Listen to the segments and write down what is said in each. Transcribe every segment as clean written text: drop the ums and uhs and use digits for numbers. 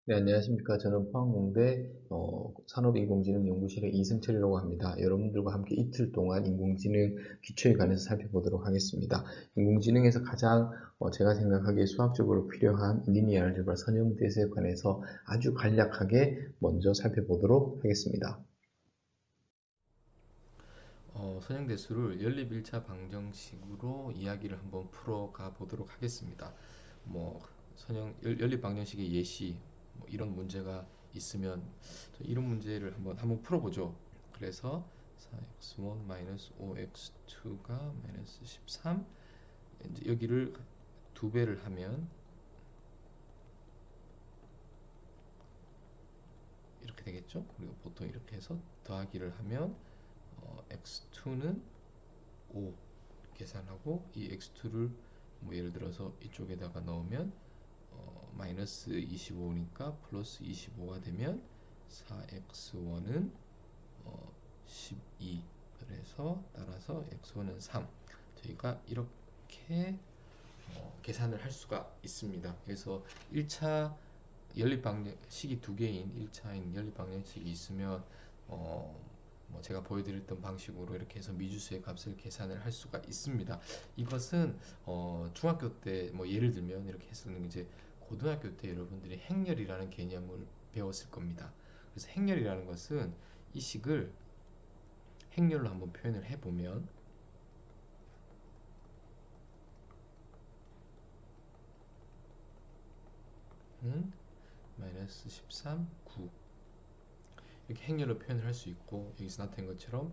네, 안녕하십니까. 저는 포항공대 산업인공지능연구실의 이승철이라고 합니다. 여러분들과 함께 이틀 동안 인공지능 기초에 관해서 살펴보도록 하겠습니다. 인공지능에서 가장 제가 생각하기에 수학적으로 필요한 리니어 알제브라 선형대수에 관해서 아주 간략하게 먼저 살펴보도록 하겠습니다. 선형대수를 연립 1차 방정식으로 이야기를 한번 풀어가 보도록 하겠습니다. 뭐 연립 방정식의 예시 이런 문제가 있으면 이런 문제를 한번 풀어보죠. 그래서 4x1 5x2가 13, 이제 여기를 두 배를 하면 이렇게 되겠죠. 그리고 보통 이렇게 해서 더하기를 하면 x2는 5 계산하고 이 x2를 뭐 예를 들어서 이쪽에다가 넣으면 마이너스 25니까 플러스 25가 되면 4x1은 12, 그래서 따라서 x1은 3. 저희가 이렇게 계산을 할 수가 있습니다. 그래서 1차 연립방정식이 두 개인 1차인 연립방정식이 있으면 뭐 제가 보여드렸던 방식으로 이렇게 해서 미주수의 값을 계산을 할 수가 있습니다. 이것은 중학교 때 뭐 예를 들면 이렇게 했었는 게 이제 고등학교 때 여러분들이 행렬이라는 개념을 배웠을 겁니다. 그래서 행렬이라는 것은 이 식을 행렬로 한번 표현을 해보면 마이너스 13, 9 이렇게 행렬로 표현을 할 수 있고, 여기서 나타낸 것처럼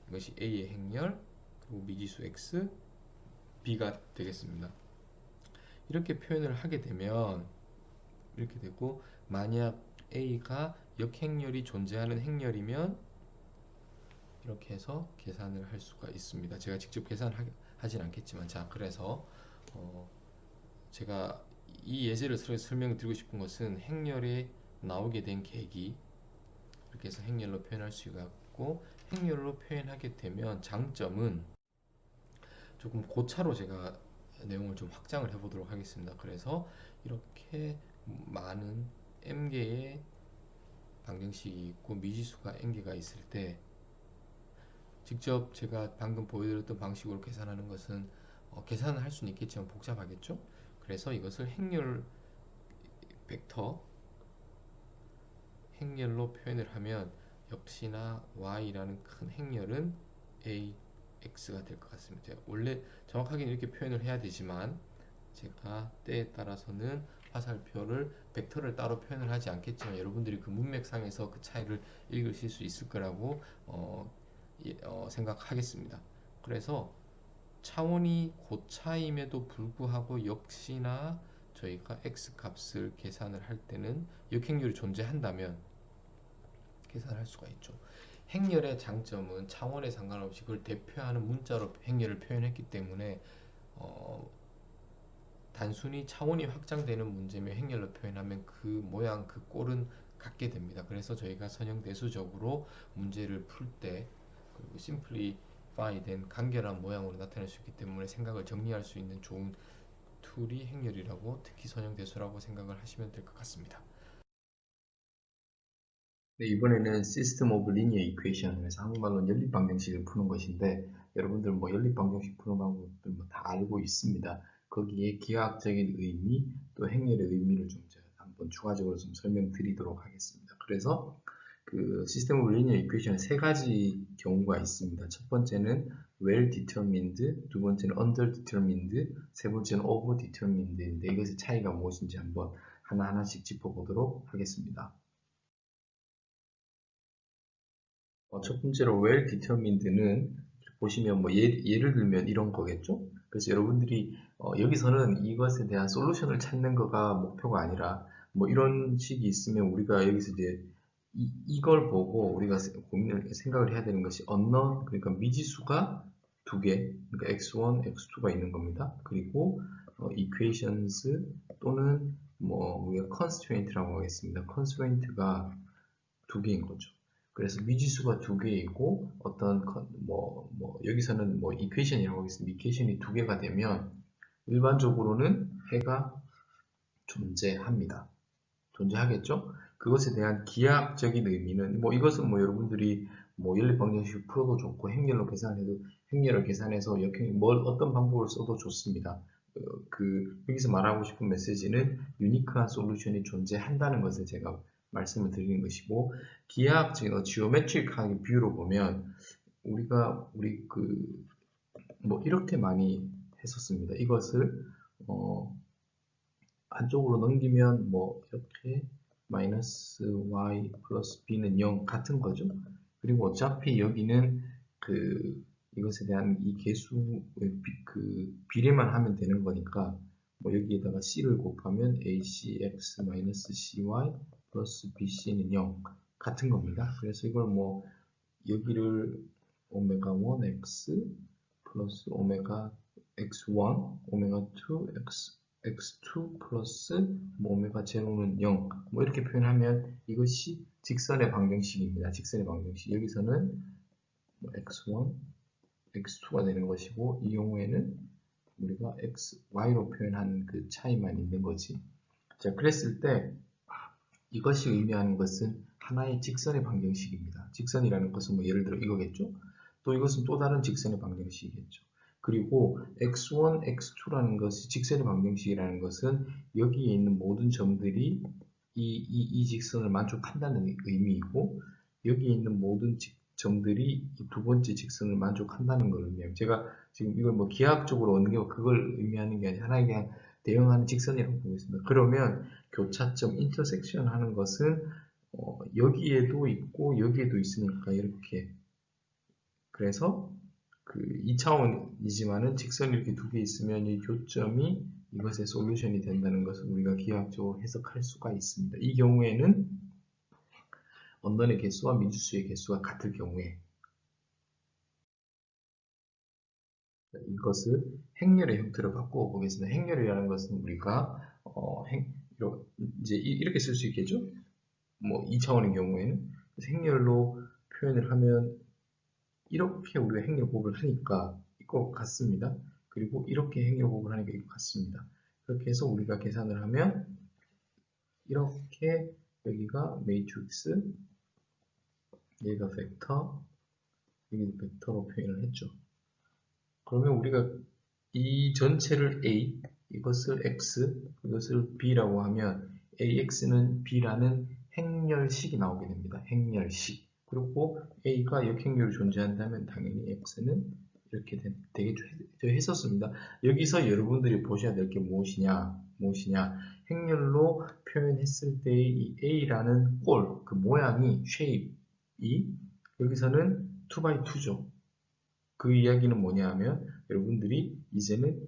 이것이 A의 행렬, 그리고 미지수 X, B가 되겠습니다. 이렇게 표현을 하게 되면 이렇게 되고, 만약 A가 역행렬이 존재하는 행렬이면 이렇게 해서 계산을 할 수가 있습니다. 제가 직접 계산하진 않겠지만, 자, 그래서 제가 이 예제를 설명을 드리고 싶은 것은 행렬에 나오게 된 계기, 이렇게 해서 행렬로 표현할 수가 있고, 행렬로 표현하게 되면 장점은 조금 고차로 제가 내용을 좀 확장을 해보도록 하겠습니다. 그래서 이렇게 많은 m개의 방정식이 있고 미지수가 n개가 있을 때 직접 제가 방금 보여드렸던 방식으로 계산하는 것은 계산을 할 수는 있겠지만 복잡하겠죠. 그래서 이것을 행렬 벡터 행렬로 표현을 하면 역시나 y라는 큰 행렬은 ax가 될 것 같습니다. 원래 정확하게는 이렇게 표현을 해야 되지만 제가 때에 따라서는 화살표를 벡터를 따로 표현을 하지 않겠지만 여러분들이 그 문맥상에서 그 차이를 읽으실 수 있을 거라고 생각하겠습니다. 그래서 차원이 고차임에도 불구하고 역시나 저희가 x 값을 계산을 할 때는 역행렬이 존재한다면 계산할 수가 있죠. 행렬의 장점은 차원에 상관없이 그걸 대표하는 문자로 행렬을 표현했기 때문에 어, 단순히 차원이 확장되는 문제면 행렬로 표현하면 그 모양 그 꼴은 같게 됩니다. 그래서 저희가 선형대수적으로 문제를 풀 때 그리고 심플리파이 된 간결한 모양으로 나타낼 수 있기 때문에 생각을 정리할 수 있는 좋은 툴이 행렬이라고, 특히 선형대수라고 생각을 하시면 될 것 같습니다. 네, 이번에는 System of Linear Equation, 그래서 한국말로는 연립방정식을 푸는 것인데, 여러분들 뭐 연립방정식 푸는 방법들 뭐 다 알고 있습니다. 거기에 기하학적인 의미, 또 행렬의 의미를 좀 제가 한번 추가적으로 좀 설명드리도록 하겠습니다. 그래서 그 System of Linear Equation 세 가지 경우가 있습니다. 첫 번째는 well determined, 두 번째는 under determined, 세 번째는 over determined인데 이것의 차이가 무엇인지 한번 하나하나씩 짚어보도록 하겠습니다. 첫 번째로 well determined는 보시면 뭐 예를 들면 이런 거겠죠. 그래서 여러분들이 여기서는 이것에 대한 솔루션을 찾는 거가 목표가 아니라 뭐 이런 식이 있으면 우리가 여기서 이제 이걸 보고 우리가 생각을 해야 되는 것이 unknown, 그러니까 미지수가 두 개, 그러니까 x1, x2가 있는 겁니다. 그리고 equations 또는 뭐 우리가 constraint라고 하겠습니다. constraint가 두 개인 거죠. 그래서 미지수가 두 개이고 어떤 여기서는 뭐 이퀘이션이라고 하겠습니다. 이퀘이션이 두 개가 되면 일반적으로는 해가 존재합니다. 존재하겠죠? 그것에 대한 기하학적인 의미는 뭐 이것은 뭐 여러분들이 뭐 연립 방정식 풀어도 좋고 행렬로 계산해도 행렬을 계산해서 역행 뭘 어떤 방법을 써도 좋습니다. 여기서 말하고 싶은 메시지는 유니크한 솔루션이 존재한다는 것을 제가 말씀을 드리는 것이고 기하학적인 지오메트릭하게 비유로 보면 우리 뭐 이렇게 많이 했었습니다. 이것을 한쪽으로 넘기면 뭐 이렇게 마이너스 y 플러스 b는 0 같은 거죠. 그리고 어차피 여기는 이것에 대한 이 개수의 비례만 하면 되는 거니까 뭐 여기에다가 c를 곱하면 acx 마이너스 cy 플러스 bc는 0 같은 겁니다. 그래서 이걸 뭐 여기를 오메가 1x 플러스 오메가 x1 오메가 2 x2 플러스 뭐 오메가 제로는 0 뭐 이렇게 표현하면 이것이 직선의 방정식입니다. 직선의 방정식 여기서는 뭐 x1 x2가 되는 것이고 이 경우에는 우리가 y로 표현한 그 차이만 있는 거지. 자, 그랬을 때 이것이 의미하는 것은 하나의 직선의 방정식입니다. 직선이라는 것은 뭐 예를 들어 이거겠죠. 또 이것은 또 다른 직선의 방정식이겠죠. 그리고 x1, x2라는 것이 직선의 방정식이라는 것은 여기에 있는 모든 점들이 이 직선을 만족한다는 의미이고 여기에 있는 모든 점들이 이 두 번째 직선을 만족한다는 걸 의미해요. 제가 지금 이걸 뭐 기하학적으로 얻는 게 그걸 의미하는 게 아니라 하나의 그냥 대응하는 직선이라고 보고 있습니다. 그러면 교차점, 인터섹션 하는 것은 여기에도 있고 여기에도 있으니까 이렇게 그래서 2차원이지만은 직선이 이렇게 두 개 있으면 이 교점이 이것의 솔루션이 된다는 것을 우리가 기하학적으로 해석할 수가 있습니다. 이 경우에는 언던의 개수와 미지수의 개수가 같을 경우에 이것을 행렬의 형태로 바꾸어 보겠습니다. 행렬이라는 것은 우리가 이제 이렇게 쓸 수 있겠죠? 뭐 2차원의 경우에는 행렬로 표현을 하면 이렇게 우리가 행렬곱을 하니까 이거 같습니다. 그리고 이렇게 행렬곱을 하니까 이거 같습니다. 그렇게 해서 우리가 계산을 하면 이렇게 여기가 매트릭스, 여기가 벡터, 여기도 벡터로 표현을 했죠. 그러면 우리가 이 전체를 A, 이것을 X, 이것을 B라고 하면 AX는 B라는 행렬식이 나오게 됩니다. 행렬식. 그리고 A가 역행렬이 존재한다면 당연히 X는 이렇게 되겠죠. 했었습니다. 여기서 여러분들이 보셔야 될 게 무엇이냐? 행렬로 표현했을 때의 이 A라는 꼴, 그 모양이, shape이 여기서는 2x2죠. 그 이야기는 뭐냐 하면 여러분들이 이제는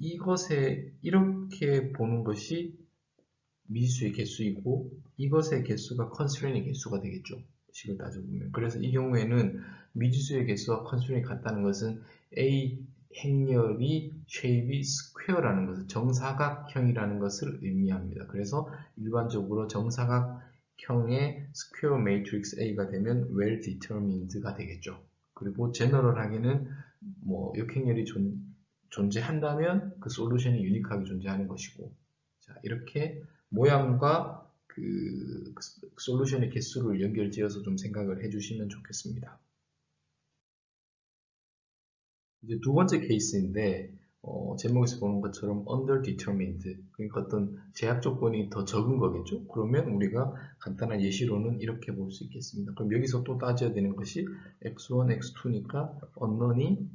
이것에 이렇게 보는 것이 미지수의 개수이고 이것의 개수가 컨스트레인의 개수가 되겠죠. 식을 따져보면. 그래서 이 경우에는 미지수의 개수와 컨스트레인이 같다는 것은 A 행렬이 쉐입이 스퀘어라는 것을 정사각형이라는 것을 의미합니다. 그래서 일반적으로 정사각형의 스퀘어 매트릭스 A가 되면 well determined가 되겠죠. 그리고 제너럴하게는 뭐 역행렬이 존재한다면 그 솔루션이 유니크하게 존재하는 것이고 자 이렇게 모양과 그 솔루션의 개수를 연결지어서 좀 생각을 해주시면 좋겠습니다. 이제 두 번째 케이스인데 제목에서 보는 것처럼 underdetermined 그러니까 어떤 제약 조건이 더 적은 거겠죠. 그러면 우리가 간단한 예시로는 이렇게 볼 수 있겠습니다. 그럼 여기서 또 따져야 되는 것이 x1, x2니까 unknown이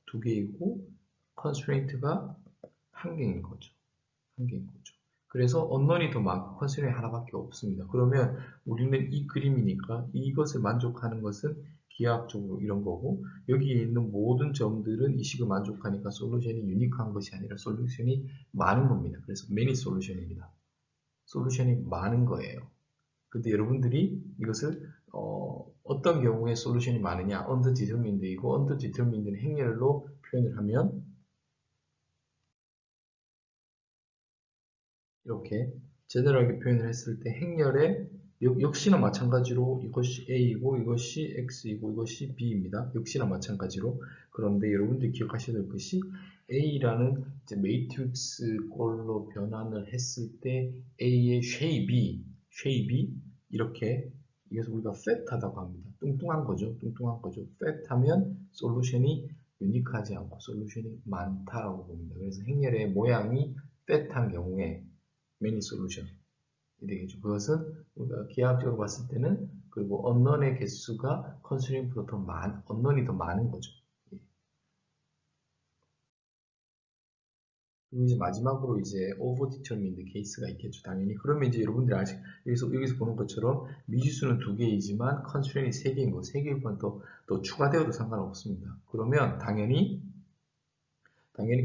두 개이고 constraint가 한 개인 거죠. 그래서 unknown이 더 많고 constraint이 하나밖에 없습니다. 그러면 우리는 이 그림이니까 이것을 만족하는 것은 기하학적으로 이런 거고 여기에 있는 모든 점들은 이 식을 만족하니까 솔루션이 유니크한 것이 아니라 솔루션이 많은 겁니다. 그래서 many 솔루션입니다. 솔루션이 많은 거예요. 근데 여러분들이 이것을 어떤 경우에 솔루션이 많으냐 underdetermined이고 underdetermined는 행렬로 표현을 하면 이렇게 제너럴하게 표현을 했을 때 행렬에 역시나 마찬가지로 이것이 A이고 이것이 X이고 이것이 B입니다. 역시나 마찬가지로 그런데 여러분들이 기억하셔야 될 것이 A라는 이제 매트릭스 꼴로 변환을 했을 때 A의 쉐입이 이렇게 이것을 우리가 팻하다고 합니다. 뚱뚱한 거죠. 팻하면 솔루션이 유니크하지 않고 솔루션이 많다라고 봅니다. 그래서 행렬의 모양이 팻한 경우에 many solution이 되겠죠. 그것은 우리가 기하학적으로 봤을 때는 그리고 언론의 개수가 컨스트레인트보다 언론이 더 많은 거죠. 그리고 이제 마지막으로 이제 over determined 케이스가 있겠죠, 당연히. 그러면 이제 여러분들이 아직 여기서 보는 것처럼 미지수는 2개이지만 컨스트레인이 3개인 거, 3개면 더 추가되어도 상관없습니다. 그러면 당연히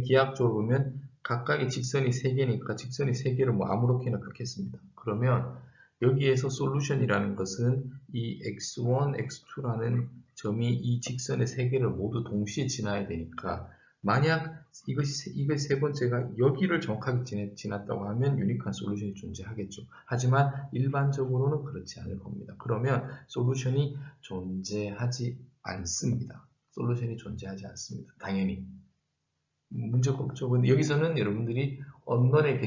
기하학적으로 보면 각각의 직선이 3개니까 직선이 3개를 뭐 아무렇게나 긋겠습니다. 그러면 여기에서 솔루션이라는 것은 이 x1, x2라는 점이 이 직선의 3개를 모두 동시에 지나야 되니까 만약 이것이 세 번째가 여기를 정확하게 지났다고 하면 유니크한 솔루션이 존재하겠죠. 하지만 일반적으로는 그렇지 않을 겁니다. 그러면 솔루션이 존재하지 않습니다. 당연히. 문제가 없죠. 근데 여기서는 여러분들이 언론의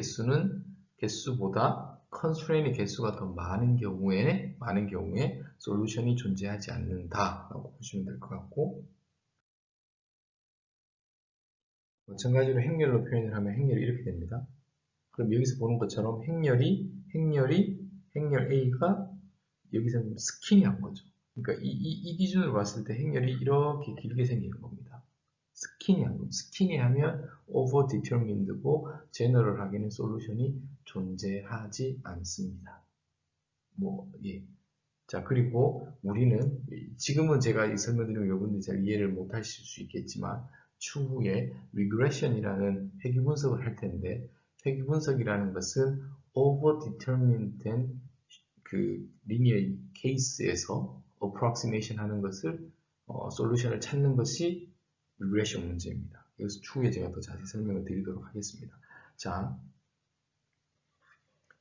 개수보다 컨스트레인의 개수가 더 많은 경우에 솔루션이 존재하지 않는다라고 보시면 될 것 같고, 마찬가지로 행렬로 표현을 하면 행렬이 이렇게 됩니다. 그럼 여기서 보는 것처럼 행렬 A가 여기서는 스키니한 거죠. 그러니까 이 기준으로 봤을 때 행렬이 이렇게 길게 생기는 겁니다. 스키니하면 over determined고 제너럴하게는 솔루션이 존재하지 않습니다. 예. 자, 그리고 우리는 지금은 제가 이 설명드리면 여러분들이 잘 이해를 못 하실 수 있겠지만 추후에 regression이라는 회귀 분석을 할 텐데, 회귀 분석이라는 것은 over determined 된 그 linear case에서 approximation 하는 것을 솔루션을 찾는 것이 regression 문제입니다. 여기서 추후에 제가 더 자세히 설명을 드리도록 하겠습니다. 자,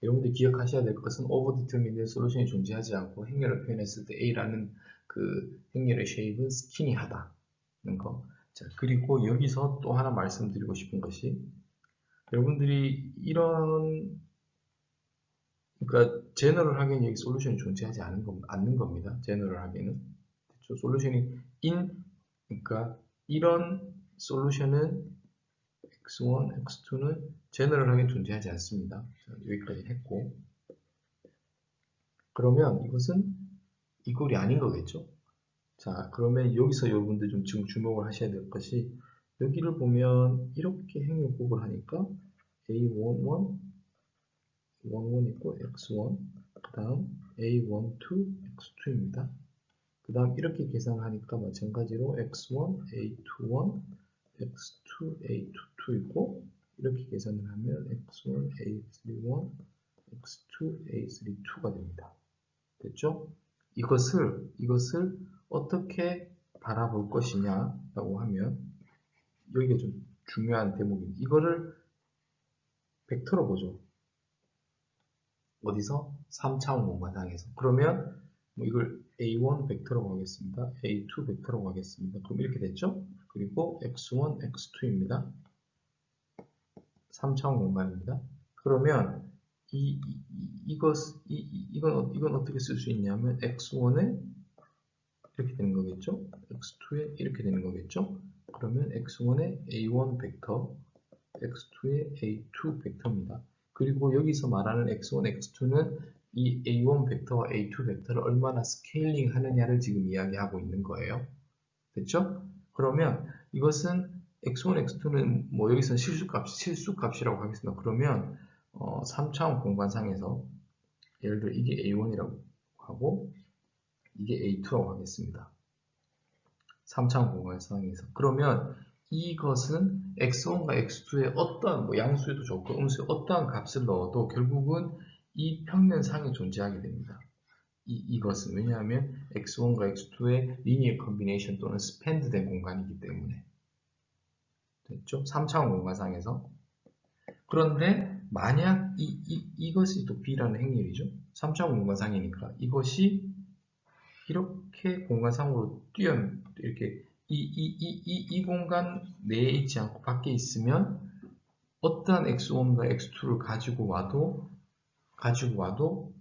여러분들 기억하셔야 될 것은 overdetermined 솔루션이 존재하지 않고 행렬을 표현했을 때 A라는 그 행렬의 쉐입은 스키니하다는 거. 자, 그리고 여기서 또 하나 말씀드리고 싶은 것이 여러분들이 그러니까 제너럴하게는 여기 솔루션이 존재하지 않는 겁니다. 제너럴하게는. 그렇죠? 솔루션이 그러니까 이런 솔루션은 x1, x2는 제너럴하게 존재하지 않습니다. 자, 여기까지 했고, 그러면 이것은 이꼴이 아닌 거겠죠? 자, 그러면 여기서 여러분들 좀 지금 주목을 하셔야 될 것이 여기를 보면 이렇게 행렬곡을 하니까 A11, 11 있고 x1, 그 다음 A12, x2입니다. 그 다음 이렇게 계산하니까 마찬가지로 x1, A21, x2, A22 있고 이렇게 계산을 하면 x1, A31, x2, A32가 됩니다. 됐죠? 이것을 어떻게 바라볼 것이냐라고 하면 여기가 좀 중요한 대목입니다. 이거를 벡터로 보죠. 어디서? 3차원 공간상에서. 그러면 이걸 A1 벡터로 가겠습니다. A2 벡터로 가겠습니다. 그럼 이렇게 됐죠? 그리고 x1, x2입니다. 3차원 공간입니다. 그러면 이건 어떻게 쓸 수 있냐면 x1에 이렇게 되는 거겠죠? x2에 이렇게 되는 거겠죠? 그러면 x1에 a1 벡터, x2에 a2 벡터입니다. 그리고 여기서 말하는 x1, x2는 이 a1 벡터와 a2 벡터를 얼마나 스케일링 하느냐를 지금 이야기하고 있는 거예요. 됐죠? 그러면 이것은 x1, x2는 뭐 여기서는 실수값이라고 하겠습니다. 그러면 3차원 공간상에서 예를 들어 이게 a1이라고 하고 이게 A2라고 하겠습니다. 3차원 공간상에서. 그러면 이것은 x1과 x2의 어떠한 뭐 양수에도 좋고 음수에 어떠한 값을 넣어도 결국은 이 평면상에 존재하게 됩니다. 이것은 왜냐하면 x1과 x2의 리니어 컨비네이션 또는 스팬드된 공간이기 때문에. 됐죠? 3차원 공간상에서. 그런데 만약 이것이 또 B라는 행렬이죠. 3차원 공간상이니까 이것이 이렇게 공간상으로 이렇게 이 공간 내에 있지 않고 밖에 있으면 어떠한 x1과 x2를 가지고 와도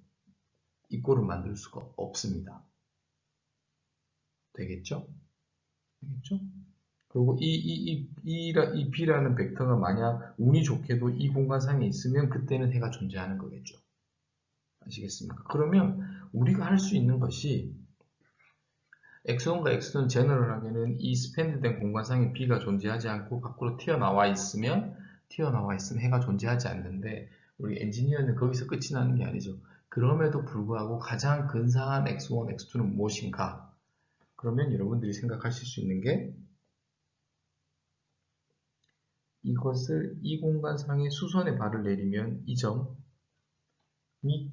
이 꼴을 만들 수가 없습니다. 되겠죠? 되겠죠? 그리고 이 B라는 벡터가 만약 운이 좋게도 이 공간상에 있으면 그때는 해가 존재하는 거겠죠. 아시겠습니까? 그러면 우리가 할 수 있는 것이 x1과 x2는 제너럴하게는 이 스팬드된 공간상에 B가 존재하지 않고 밖으로 튀어나와 있으면 해가 존재하지 않는데 우리 엔지니어는 거기서 끝이 나는 게 아니죠. 그럼에도 불구하고 가장 근사한 x1, x2는 무엇인가? 그러면 여러분들이 생각하실 수 있는 게 이것을 이 공간상의 수선에 발을 내리면 이 점이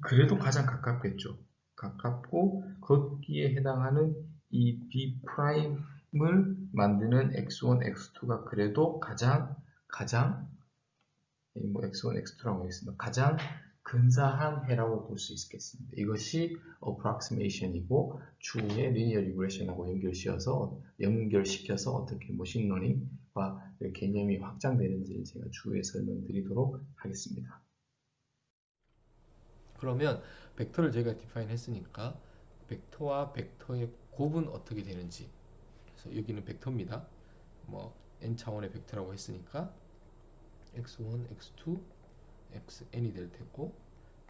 그래도 가장 가깝겠죠. 가깝고 거기에 해당하는 이 B'을 만드는 x1, x2가 그래도 가장 뭐 x1, x2라고 하겠습니다. 가장 근사한 해라고 볼 수 있겠습니다. 이것이 approximation이고 추후에 linear regression하고 연결시켜서 어떻게 머신러닝과 개념이 확장되는지를 제가 추후에 설명드리도록 하겠습니다. 그러면 벡터를 저희가 디파인 했으니까 벡터와 벡터의 곱은 어떻게 되는지, 그래서 여기는 벡터입니다. 뭐 n차원의 벡터라고 했으니까 x1, x2, xn이 될 테고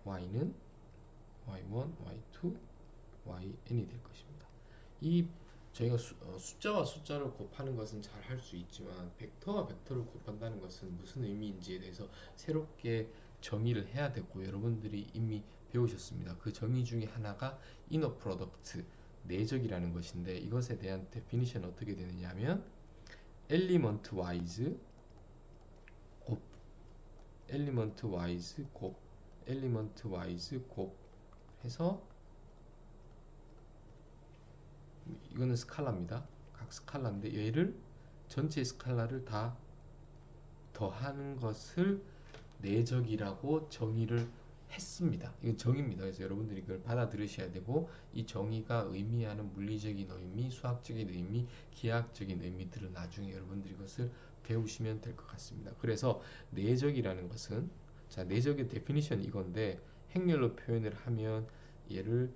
y는 y1, y2, yn이 될 것입니다. 이 저희가 숫자와 숫자를 곱하는 것은 잘 할 수 있지만 벡터와 벡터를 곱한다는 것은 무슨 의미인지에 대해서 새롭게 정의를 해야 되고, 여러분들이 이미 배우셨습니다. 그 정의 중에 하나가 이너 프로덕트, 내적이라는 것인데, 이것에 대한 데피니션 어떻게 되느냐 하면 엘리먼트 와이즈 곱, 엘리먼트 와이즈 곱, 엘리먼트 와이즈 곱 해서, 이거는 스칼라입니다. 각 스칼라인데 얘를 전체 스칼라를 다 더하는 것을 내적이라고 정의를 했습니다. 이건 정의입니다. 그래서 여러분들이 이걸 받아들이셔야 되고, 이 정의가 의미하는 물리적인 의미, 수학적인 의미, 기하학적인 의미들은 나중에 여러분들이 이것을 배우시면 될 것 같습니다. 그래서 내적이라는 것은, 자, 내적의 데피니션 이건데, 행렬로 표현을 하면 얘를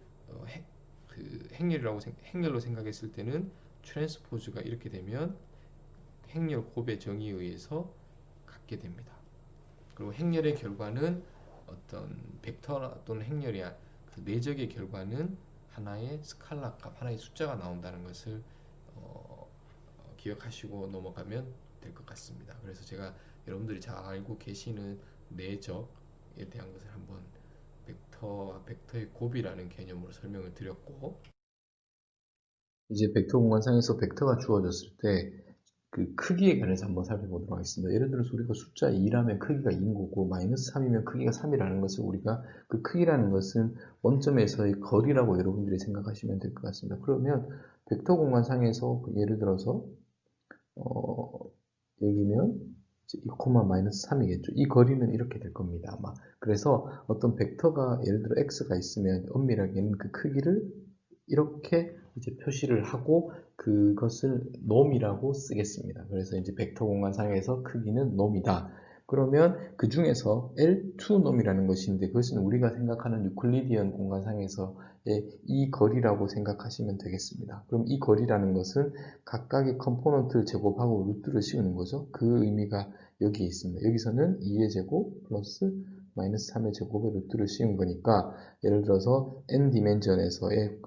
행렬로 생각했을 때는 트랜스포즈가 이렇게 되면 행렬 곱의 정의에 의해서 갖게 됩니다. 그리고 행렬의 결과는 어떤 벡터 또는 행렬이 그 내적의 결과는 하나의 스칼라 값, 하나의 숫자가 나온다는 것을 기억하시고 넘어가면 될 것 같습니다. 그래서 제가 여러분들이 잘 알고 계시는 내적에 대한 것을 한번 벡터와 벡터의 곱이라는 개념으로 설명을 드렸고, 이제 벡터 공간상에서 벡터가 주어졌을 때 그 크기에 관해서 한번 살펴보도록 하겠습니다. 예를 들어서 우리가 숫자 2라면 크기가 2인 거고 마이너스 3이면 크기가 3이라는 것을 우리가 그 크기라는 것은 원점에서의 거리라고 여러분들이 생각하시면 될 것 같습니다. 그러면 벡터 공간상에서 예를 들어서 여기면 2, 마이너스 3이겠죠. 이 거리는 이렇게 될 겁니다. 아마. 그래서 어떤 벡터가 예를 들어 x가 있으면 엄밀하게는 그 크기를 이렇게 이제 표시를 하고 그것을 놈이라고 쓰겠습니다. 그래서 이제 벡터 공간상에서 크기는 놈이다. 그러면 그 중에서 L2 놈이라는 것인데 그것은 우리가 생각하는 유클리디언 공간상에서의 이 거리라고 생각하시면 되겠습니다. 그럼 이 거리라는 것은 각각의 컴포넌트를 제곱하고 루트를 씌우는 거죠. 그 의미가 여기에 있습니다. 여기서는 2의 제곱 플러스 마이너스 3의 제곱의 루트를 씌운 거니까 예를 들어서 n 디멘전에서의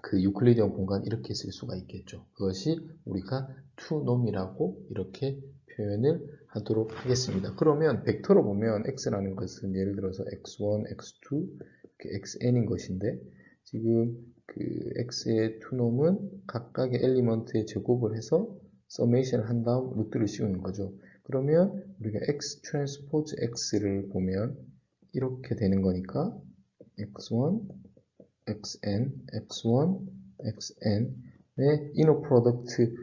그 유클리디언 공간 이렇게 쓸 수가 있겠죠. 그것이 우리가 투놈이라고 이렇게 표현을 하도록 하겠습니다. 그러면 벡터로 보면 x라는 것은 예를 들어서 x1, x2, xn인 것인데 지금 그 x의 투놈은 각각의 엘리먼트의 제곱을 해서 서메이션을 한 다음 루트를 씌우는 거죠. 그러면 우리가 x 트랜스포즈 x를 보면 이렇게 되는 거니까 x1, xn, x1, xn의 이너 프로덕트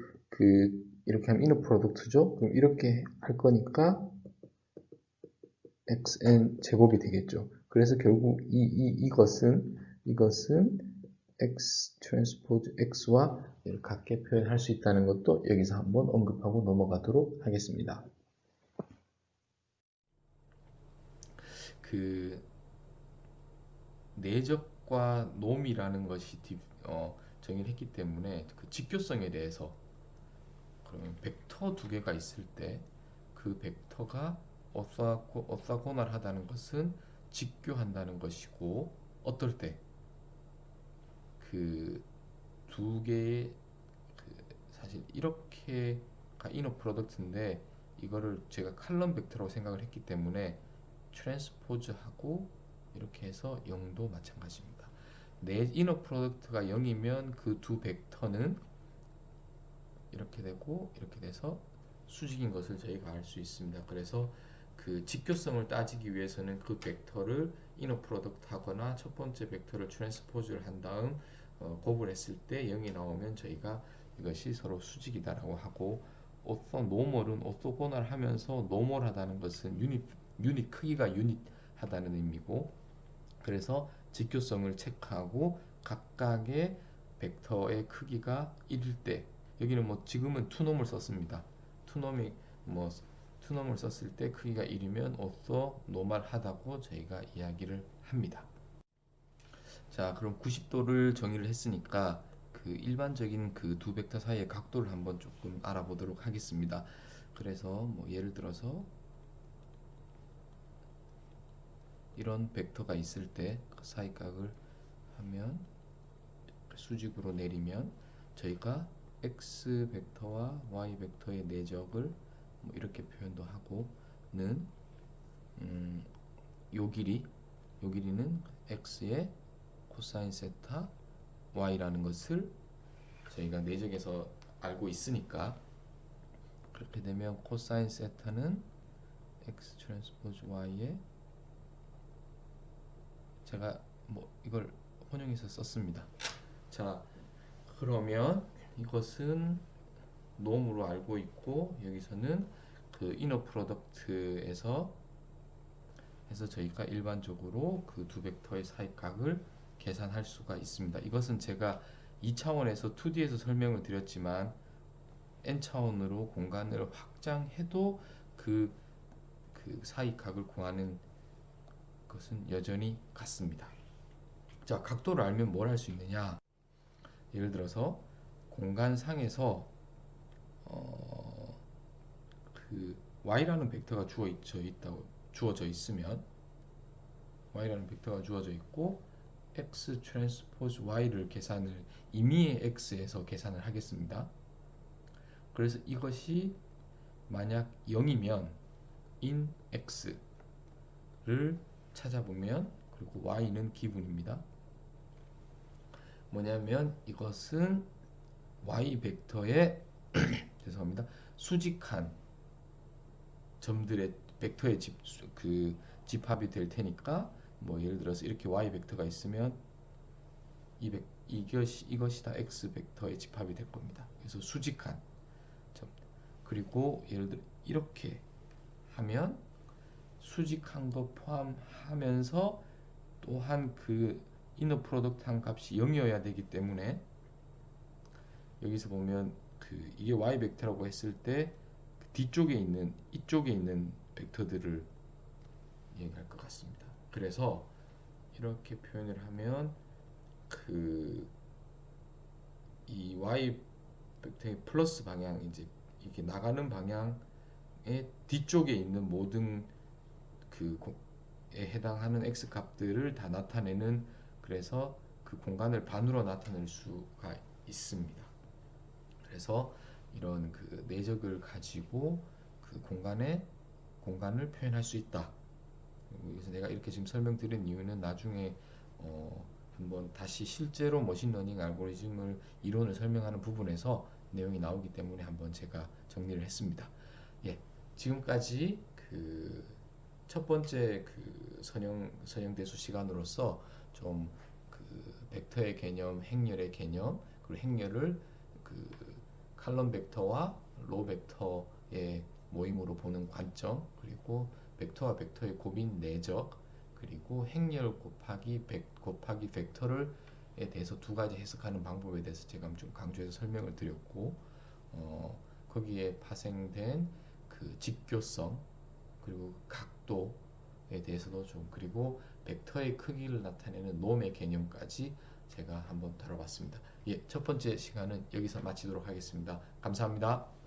이렇게 하면 이너 프로덕트죠. 그럼 이렇게 할 거니까 xn 제곱이 되겠죠. 그래서 결국 이것은 x 트랜스포즈 x와 같게 표현할 수 있다는 것도 여기서 한번 언급하고 넘어가도록 하겠습니다. 그 내적과 놈이라는 것이 정의를 했기 때문에 그 직교성에 대해서, 그러면 벡터 두 개가 있을 때 그 벡터가 오사고날하다는 것은 직교한다는 것이고, 어떨 때 그 두 개의 사실 이렇게가 이너 프로덕트인데, 이거를 제가 칼럼 벡터라고 생각을 했기 때문에 트랜스포즈하고 이렇게 해서 0도 마찬가지입니다. 내 이너 프로덕트가 0이면 그 두 벡터는 이렇게 되고 이렇게 돼서 수직인 것을 저희가 알 수 있습니다. 그래서 그 직교성을 따지기 위해서는 그 벡터를 이너 프로덕트 하거나 첫 번째 벡터를 트랜스포즈를 한 다음 곱을했을 때 0이 나오면 저희가 이것이 서로 수직이다라고 하고, 노멀은 오토고널 하면서 노멀하다는 것은 유닛 크기가 유닛하다는 의미고, 그래서 직교성을 체크하고 각각의 벡터의 크기가 1일 때, 여기는 뭐 지금은 투놈을 썼습니다. 투놈이 뭐 투놈을 썼을 때 크기가 1이면 오토 노멀하다고 저희가 이야기를 합니다. 자, 그럼 90도를 정의를 했으니까 그 일반적인 그 두 벡터 사이의 각도를 한번 조금 알아보도록 하겠습니다. 그래서 뭐 예를 들어서 이런 벡터가 있을 때 그 사이각을 하면 수직으로 내리면 저희가 x 벡터와 y 벡터의 내적을 뭐 이렇게 표현도 하고는, 요 길이는 x의 코사인 세타 y라는 것을 저희가 내적에서 알고 있으니까, 그렇게 되면 코사인 세타는 x 트랜스포즈 y에, 제가 뭐 이걸 혼용해서 썼습니다. 자, 그러면 이것은 놈으로 알고 있고, 여기서는 그 이너 프로덕트에서 해서 저희가 일반적으로 그 두 벡터의 사이각을 계산할 수가 있습니다. 이것은 제가 2차원에서 2D에서 설명을 드렸지만 n차원으로 공간을 확장해도 그 사이각을 구하는 것은 여전히 같습니다. 자, 각도를 알면 뭘 할 수 있느냐? 예를 들어서 공간상에서 그 y라는 벡터가 주어져 있으면, y라는 벡터가 주어져 있고 x 트랜스포즈 y를 임의의 x에서 계산을 하겠습니다. 그래서 이것이 만약 0이면 in x를 찾아보면, 그리고 y는 기분입니다. 뭐냐면 이것은 y 벡터의 죄송합니다. 수직한 점들의 벡터의 집합이 될 테니까, 뭐 예를 들어서 이렇게 y 벡터가 있으면 이것이 다 x 벡터의 집합이 될 겁니다. 그래서 수직한 점. 그리고 예를 들어 이렇게 하면 수직한 거 포함하면서 또한 그 이너 프로덕트 한 값이 0이어야 되기 때문에, 여기서 보면 이게 y 벡터라고 했을 때 이쪽에 있는 벡터들을 얘기할 것 같습니다. 그래서 이렇게 표현을 하면 이 y 벡터의 플러스 방향, 이제 이게 나가는 방향의 뒤쪽에 있는 모든 에 해당하는 x 값들을 다 나타내는, 그래서 그 공간을 반으로 나타낼 수가 있습니다. 그래서 이런 그 내적을 가지고 그 공간을 표현할 수 있다. 그래서 내가 이렇게 지금 설명드린 이유는 나중에 한번 다시 실제로 머신러닝 알고리즘을 이론을 설명하는 부분에서 내용이 나오기 때문에 한번 제가 정리를 했습니다. 예, 지금까지 첫 번째 선형대수 시간으로서 좀 벡터의 개념, 행렬의 개념, 그리고 행렬을 칼럼 벡터와 로 벡터의 모임으로 보는 관점, 그리고 벡터와 벡터의 곱인 내적, 그리고 행렬 곱하기 벡터를 대해서 두 가지 해석하는 방법에 대해서 제가 좀 강조해서 설명을 드렸고, 거기에 파생된 그 직교성 그리고 각도에 대해서도 좀, 그리고 벡터의 크기를 나타내는 놈의 개념까지 제가 한번 다뤄봤습니다. 예, 첫 번째 시간은 여기서 마치도록 하겠습니다. 감사합니다.